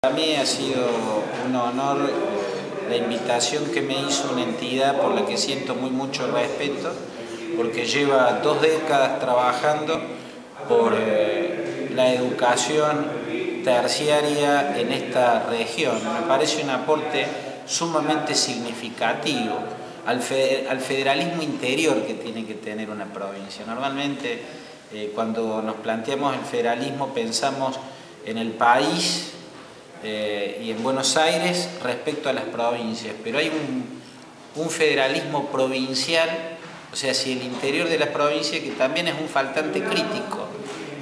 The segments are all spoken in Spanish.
Para mí ha sido un honor la invitación que me hizo una entidad por la que siento mucho respeto, porque lleva 2 décadas trabajando por la educación terciaria en esta región. Me parece un aporte sumamente significativo al federalismo interior que tiene que tener una provincia. Normalmente cuando nos planteamos el federalismo pensamos en el país y en Buenos Aires respecto a las provincias, pero hay un federalismo provincial, o sea, si el interior de las provincias, que también es un faltante crítico,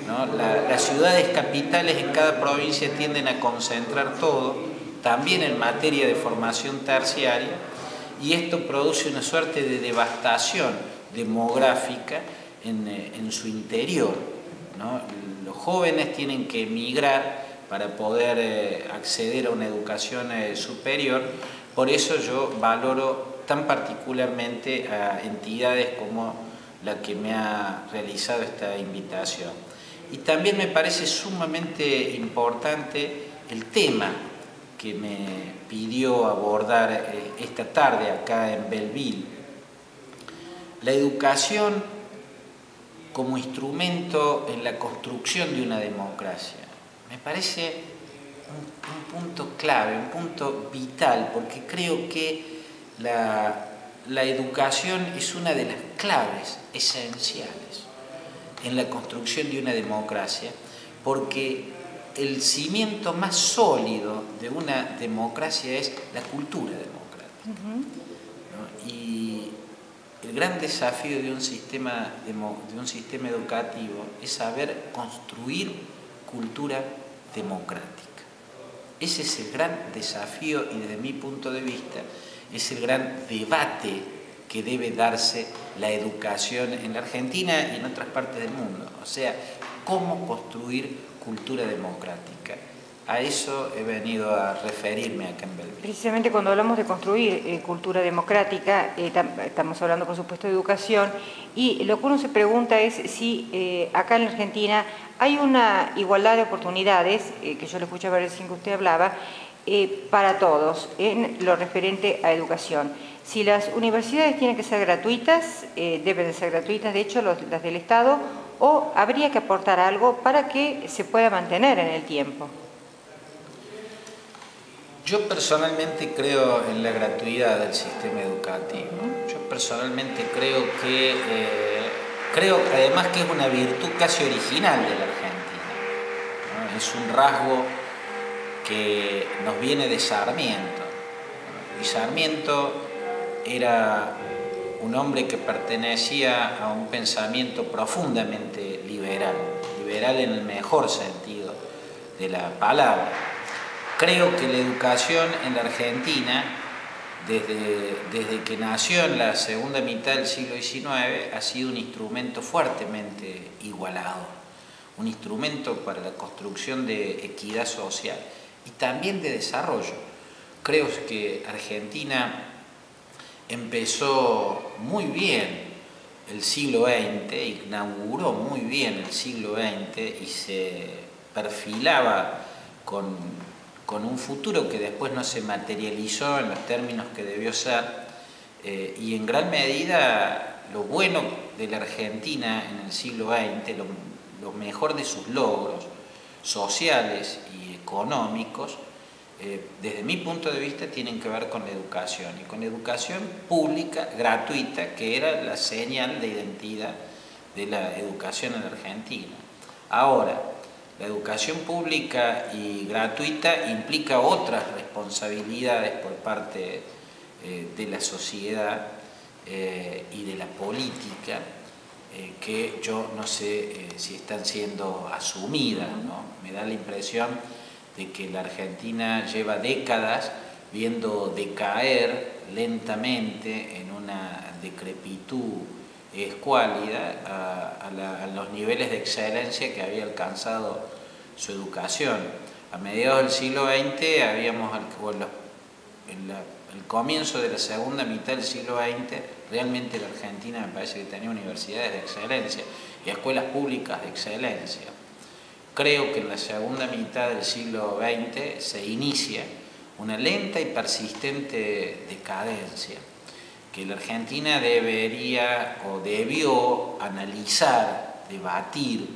¿no? Las ciudades capitales en cada provincia tienden a concentrar todo, también en materia de formación terciaria, y esto produce una suerte de devastación demográfica en su interior, ¿no? Los jóvenes tienen que emigrar para poder acceder a una educación superior. Por eso yo valoro tan particularmente a entidades como la que me ha realizado esta invitación. Y también me parece sumamente importante el tema que me pidió abordar esta tarde acá en Belleville. La educación como instrumento en la construcción de una democracia. Me parece un punto clave, un punto vital, porque creo que la educación es una de las claves esenciales en la construcción de una democracia, porque el cimiento más sólido de una democracia es la cultura democrática. ¿No? Y el gran desafío de un sistema educativo es saber construir cultura democrática. Ese es el gran desafío y desde mi punto de vista es el gran debate que debe darse la educación en la Argentina y en otras partes del mundo. O sea, cómo construir cultura democrática. A eso he venido a referirme acá en Belleville. Precisamente cuando hablamos de construir cultura democrática, estamos hablando por supuesto de educación, y lo que uno se pregunta es si acá en la Argentina hay una igualdad de oportunidades, que yo le escuchaba recién que usted hablaba, para todos en lo referente a educación. Si las universidades tienen que ser gratuitas, deben de ser gratuitas, de hecho las del Estado, o habría que aportar algo para que se pueda mantener en el tiempo. Yo personalmente creo en la gratuidad del sistema educativo. Yo personalmente creo que además que es una virtud casi original de la Argentina, ¿no? Es un rasgo que nos viene de Sarmiento, ¿no? Y Sarmiento era un hombre que pertenecía a un pensamiento profundamente liberal, liberal en el mejor sentido de la palabra. Creo que la educación en la Argentina, desde que nació en la segunda mitad del siglo XIX, ha sido un instrumento fuertemente igualado, un instrumento para la construcción de equidad social y también de desarrollo. Creo que Argentina empezó muy bien el siglo XX, inauguró muy bien el siglo XX y se perfilaba con un futuro que después no se materializó en los términos que debió ser, y en gran medida lo bueno de la Argentina en el siglo XX, lo mejor de sus logros sociales y económicos, desde mi punto de vista tienen que ver con la educación, y con la educación pública, gratuita, que era la señal de identidad de la educación en la Argentina. Ahora, la educación pública y gratuita implica otras responsabilidades por parte de la sociedad y de la política que yo no sé si están siendo asumidas, ¿no? Me da la impresión de que la Argentina lleva décadas viendo decaer lentamente en una decrepitud escuálida a los niveles de excelencia que había alcanzado su educación. A mediados del siglo XX habíamos, el comienzo de la segunda mitad del siglo XX, realmente la Argentina me parece que tenía universidades de excelencia y escuelas públicas de excelencia. creo que en la segunda mitad del siglo XX se inicia una lenta y persistente decadencia que la Argentina debería o debió analizar, debatir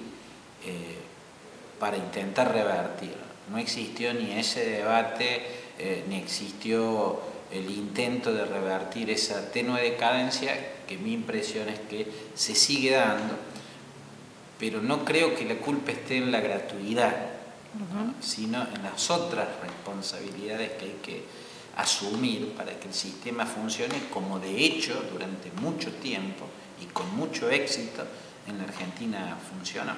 para intentar revertir. No existió ni ese debate, ni existió el intento de revertir esa tenue decadencia, que mi impresión es que se sigue dando, pero no creo que la culpa esté en la gratuidad, ¿no? Sino en las otras responsabilidades que hay que asumir para que el sistema funcione, como de hecho durante mucho tiempo y con mucho éxito en la Argentina funcionó.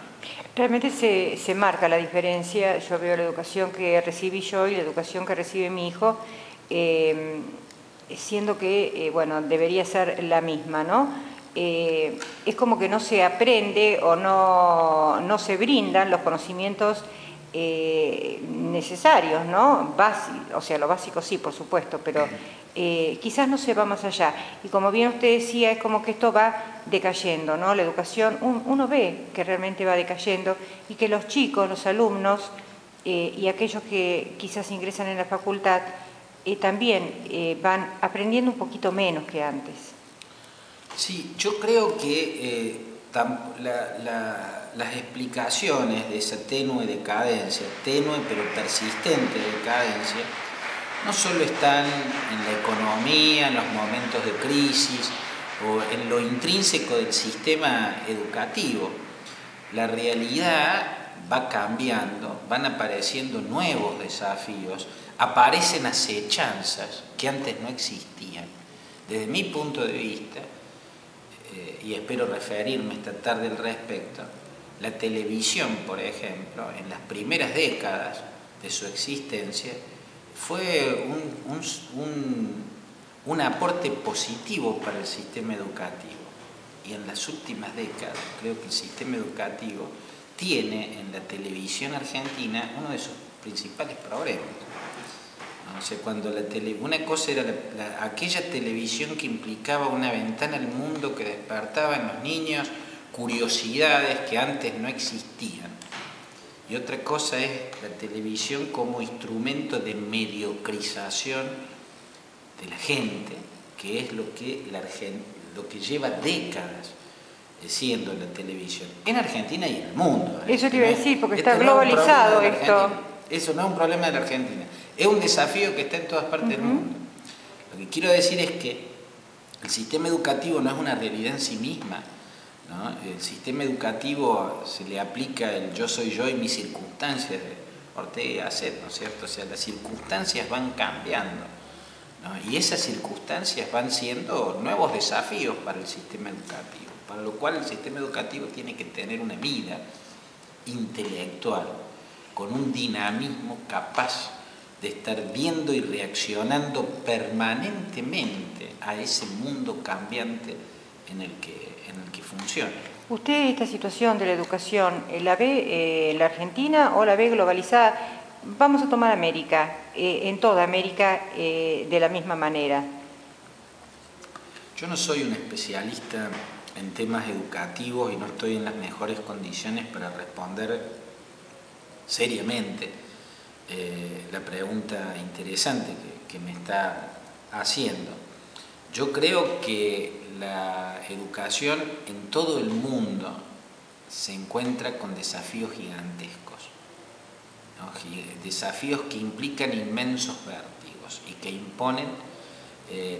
Realmente se marca la diferencia. Yo veo la educación que recibí yo y la educación que recibe mi hijo, siendo que, bueno, debería ser la misma, ¿no? Es como que no se aprende o no se brindan los conocimientos necesarios, ¿no? O sea, lo básico sí, por supuesto, pero quizás no se va más allá. Y como bien usted decía, es como que esto va decayendo, ¿no? La educación, uno ve que realmente va decayendo y que los chicos, los alumnos y aquellos que quizás ingresan en la facultad también van aprendiendo un poquito menos que antes. Sí, yo creo que las explicaciones de esa tenue decadencia, tenue pero persistente decadencia, no solo están en la economía, en los momentos de crisis o en lo intrínseco del sistema educativo. La realidad va cambiando, van apareciendo nuevos desafíos, aparecen acechanzas que antes no existían. Desde mi punto de vista, y espero referirme esta tarde al respecto, la televisión, por ejemplo, en las primeras décadas de su existencia, fue un aporte positivo para el sistema educativo. Y en las últimas décadas, creo que el sistema educativo tiene en la televisión argentina uno de sus principales problemas. O sea, cuando una cosa era aquella televisión que implicaba una ventana al mundo que despertaba en los niños curiosidades que antes no existían. Y otra cosa es la televisión como instrumento de mediocrización de la gente, que es lo que lleva décadas siendo la televisión, en Argentina y en el mundo. Eso te iba a decir, porque está globalizado esto. Eso no es un problema de la Argentina, es un desafío que está en todas partes del mundo. Lo que quiero decir es que el sistema educativo no es una realidad en sí misma, ¿no? El sistema educativo se le aplica el yo soy yo y mis circunstancias de Ortega y Gasset, ¿no es cierto? O sea, las circunstancias van cambiando, ¿no? Y esas circunstancias van siendo nuevos desafíos para el sistema educativo, para lo cual el sistema educativo tiene que tener una vida intelectual, con un dinamismo capaz de estar viendo y reaccionando permanentemente a ese mundo cambiante en el que funciona. ¿Usted esta situación de la educación la ve en la Argentina o la ve globalizada? Vamos a tomar América, en toda América de la misma manera. Yo no soy un especialista en temas educativos y no estoy en las mejores condiciones para responder seriamente la pregunta interesante que me está haciendo. Yo creo que la educación en todo el mundo se encuentra con desafíos gigantescos, ¿no? Desafíos que implican inmensos vértigos y que imponen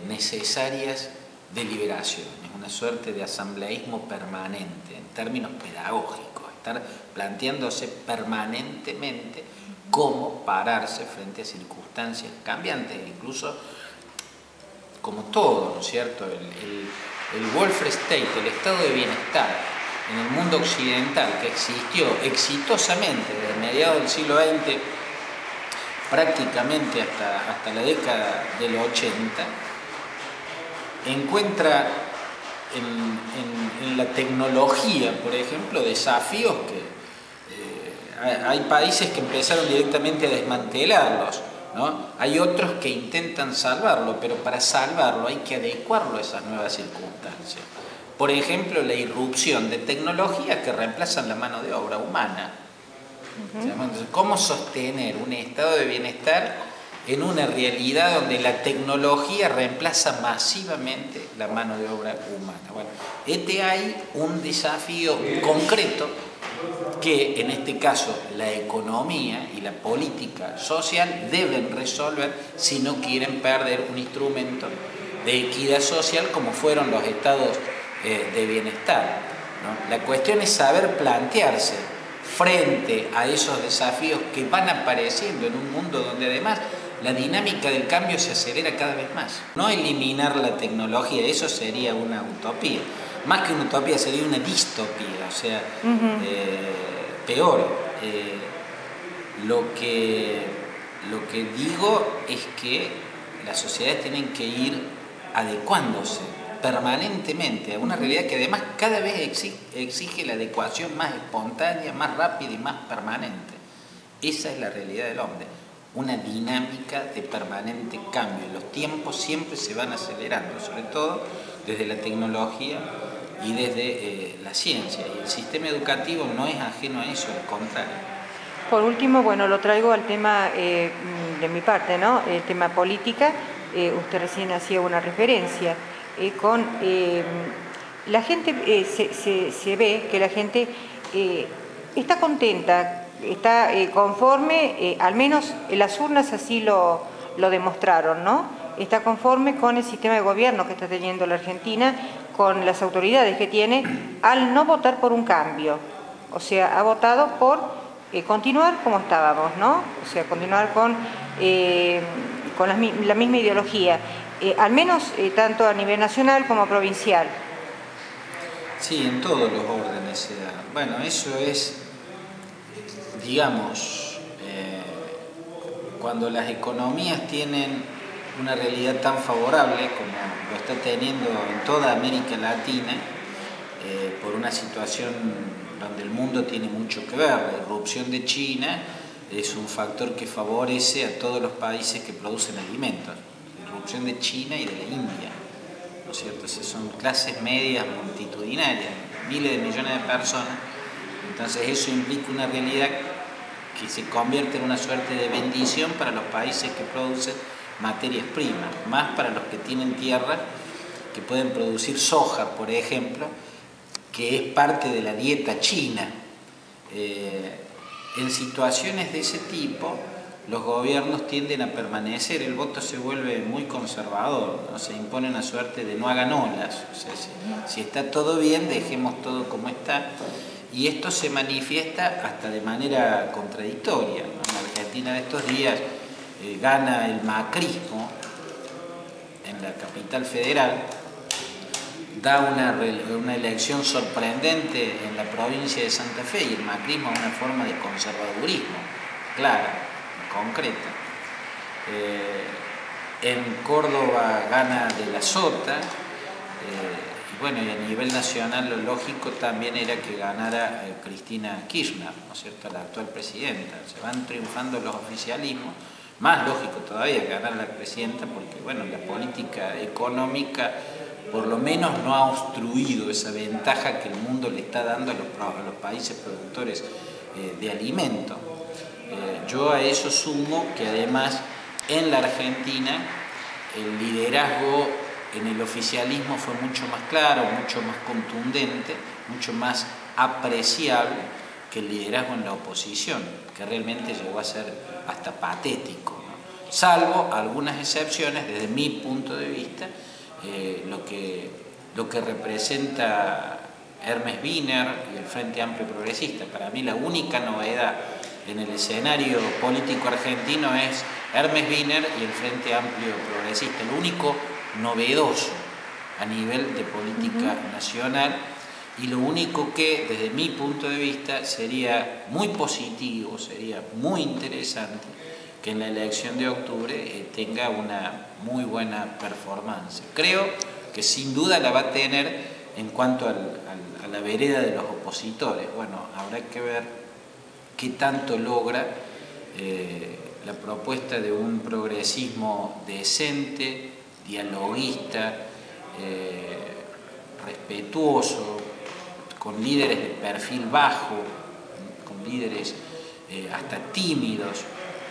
necesarias deliberaciones, una suerte de asambleísmo permanente en términos pedagógicos, estar planteándose permanentemente cómo pararse frente a circunstancias cambiantes, incluso como todo, ¿no es cierto? El welfare state, el estado de bienestar en el mundo occidental que existió exitosamente desde mediados del siglo XX prácticamente hasta la década del 80, encuentra en la tecnología, por ejemplo, desafíos que hay países que empezaron directamente a desmantelarlos, ¿no? Hay otros que intentan salvarlo, pero para salvarlo hay que adecuarlo a esas nuevas circunstancias. Por ejemplo, la irrupción de tecnologías que reemplazan la mano de obra humana, Entonces, ¿cómo sostener un estado de bienestar en una realidad donde la tecnología reemplaza masivamente la mano de obra humana? Bueno, hay un desafío concreto que en este caso la economía y la política social deben resolver si no quieren perder un instrumento de equidad social como fueron los estados de bienestar, ¿no? La cuestión es saber plantearse frente a esos desafíos que van apareciendo en un mundo donde además la dinámica del cambio se acelera cada vez más. No eliminar la tecnología, eso sería una utopía. Más que una utopía, sería una distopía, o sea, peor. Lo que digo es que las sociedades tienen que ir adecuándose permanentemente a una realidad que además cada vez exige la adecuación más espontánea, más rápida y más permanente. Esa es la realidad del hombre, una dinámica de permanente cambio. Los tiempos siempre se van acelerando, sobre todo desde la tecnología y desde la ciencia. Y el sistema educativo no es ajeno a eso, al contrario. Por último, bueno, lo traigo al tema de mi parte, ¿no? El tema política. Usted recién hacía una referencia. La gente, se ve que la gente está contenta, está conforme, al menos en las urnas así lo demostraron, ¿no? Está conforme con el sistema de gobierno que está teniendo la Argentina, con las autoridades que tiene, al no votar por un cambio. O sea, ha votado por continuar como estábamos, ¿no? O sea, continuar con la misma ideología. Al menos tanto a nivel nacional como provincial. Sí, en todos los órdenes se da. Bueno, eso es, digamos, cuando las economías tienen una realidad tan favorable como lo está teniendo en toda América Latina, por una situación donde el mundo tiene mucho que ver. La irrupción de China es un factor que favorece a todos los países que producen alimentos. De China y de la India, ¿no es cierto? O sea, son clases medias multitudinarias, miles de millones de personas. Entonces eso implica una realidad que se convierte en una suerte de bendición para los países que producen materias primas, más para los que tienen tierra, que pueden producir soja, por ejemplo, que es parte de la dieta china. En situaciones de ese tipo, los gobiernos tienden a permanecer, el voto se vuelve muy conservador, ¿no? Se impone una suerte de no hagan olas, o sea, si está todo bien, dejemos todo como está, y esto se manifiesta hasta de manera contradictoria, ¿no? En la Argentina de estos días gana el macrismo en la capital federal, da una elección sorprendente en la provincia de Santa Fe, y el macrismo es una forma de conservadurismo clara, concreta. En Córdoba gana de la Sota, y bueno, y a nivel nacional lo lógico también era que ganara Cristina Kirchner, ¿no es cierto?, la actual presidenta. Se van triunfando los oficialismos, más lógico todavía ganar la presidenta, porque bueno, la política económica por lo menos no ha obstruido esa ventaja que el mundo le está dando a los países productores de alimentos. Yo a eso sumo que además en la Argentina el liderazgo en el oficialismo fue mucho más claro, mucho más contundente, mucho más apreciable que el liderazgo en la oposición, que realmente llegó a ser hasta patético, ¿no? Salvo algunas excepciones desde mi punto de vista, lo que representa Hermes Wiener y el Frente Amplio Progresista. Para mí la única novedad en el escenario político argentino es Hermes Wiener y el Frente Amplio Progresista, lo único novedoso a nivel de política nacional, y lo único que desde mi punto de vista sería muy positivo, sería muy interesante que en la elección de octubre tenga una muy buena performance. Creo que sin duda la va a tener en cuanto a la vereda de los opositores. Bueno, habrá que ver qué tanto logra la propuesta de un progresismo decente, dialoguista, respetuoso, con líderes de perfil bajo, con líderes hasta tímidos,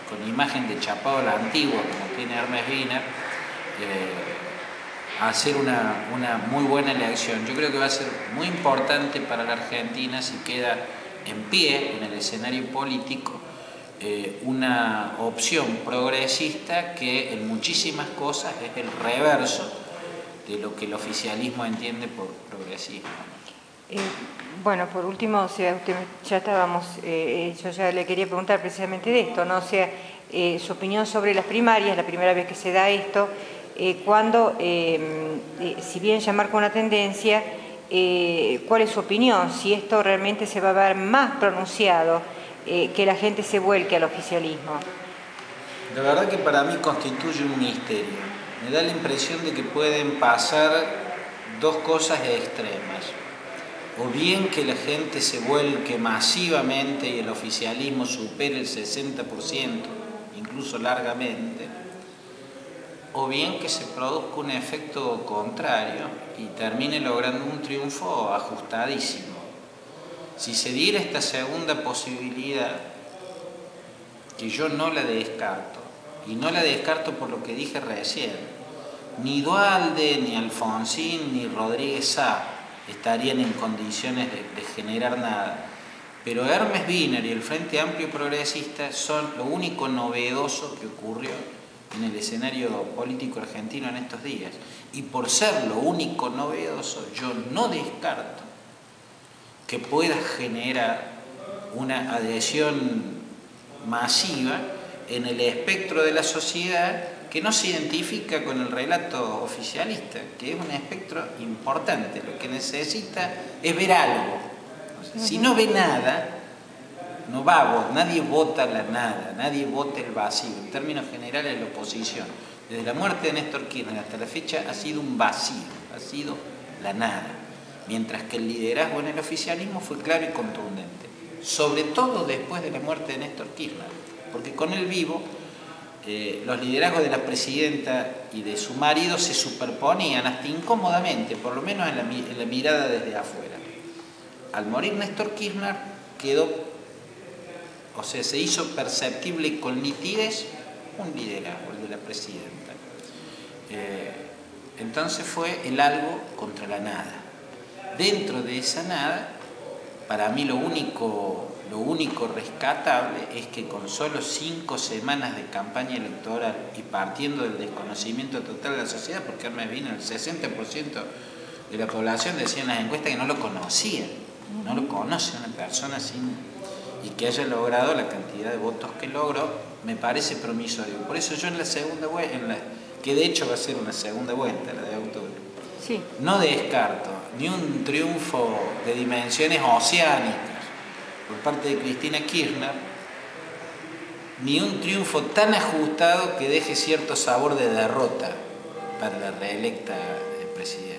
con imagen de chapado a la antigua, como tiene Hermes Wiener, hacer una muy buena elección. Yo creo que va a ser muy importante para la Argentina si queda en pie en el escenario político una opción progresista que en muchísimas cosas es el reverso de lo que el oficialismo entiende por progresismo. Bueno, por último, o sea, ya estábamos, yo ya le quería preguntar precisamente de esto, ¿no? O sea, su opinión sobre las primarias, la primera vez que se da esto, cuando, si bien ya marca una tendencia, ¿cuál es su opinión? Si esto realmente se va a ver más pronunciado, que la gente se vuelque al oficialismo. La verdad que para mí constituye un misterio. Me da la impresión de que pueden pasar dos cosas extremas. O bien que la gente se vuelque masivamente y el oficialismo supere el 60%, incluso largamente, o bien que se produzca un efecto contrario y termine logrando un triunfo ajustadísimo. Si se diera esta segunda posibilidad, que yo no la descarto, y no la descarto por lo que dije recién, ni Duhalde, ni Alfonsín, ni Rodríguez Sá estarían en condiciones de generar nada. Pero Hermes Wiener y el Frente Amplio Progresista son lo único novedoso que ocurrió en el escenario político argentino en estos días. Y por ser lo único novedoso, yo no descarto que pueda generar una adhesión masiva en el espectro de la sociedad que no se identifica con el relato oficialista, que es un espectro importante. Lo que necesita es ver algo. O sea, si no ve nada, no va a votar, nadie vota la nada, nadie vota el vacío. En términos generales, la oposición, desde la muerte de Néstor Kirchner hasta la fecha, ha sido un vacío, ha sido la nada. Mientras que el liderazgo en el oficialismo fue claro y contundente, sobre todo después de la muerte de Néstor Kirchner, porque con él vivo los liderazgos de la presidenta y de su marido se superponían hasta incómodamente, por lo menos en la mirada desde afuera. Al morir Néstor Kirchner quedó, o sea, se hizo perceptible con nitidez un liderazgo, el de la presidenta. Entonces fue el algo contra la nada. Dentro de esa nada, para mí lo único rescatable es que con solo 5 semanas de campaña electoral y partiendo del desconocimiento total de la sociedad, porque Hermes Wiener, el 60% de la población decía en las encuestas que no lo conocía, no lo conoce una persona sin, y que haya logrado la cantidad de votos que logró, me parece promisorio. Por eso yo en la segunda vuelta, que de hecho va a ser una segunda vuelta, la de octubre, sí, no descarto ni un triunfo de dimensiones oceánicas por parte de Cristina Kirchner, ni un triunfo tan ajustado que deje cierto sabor de derrota para la reelecta presidenta.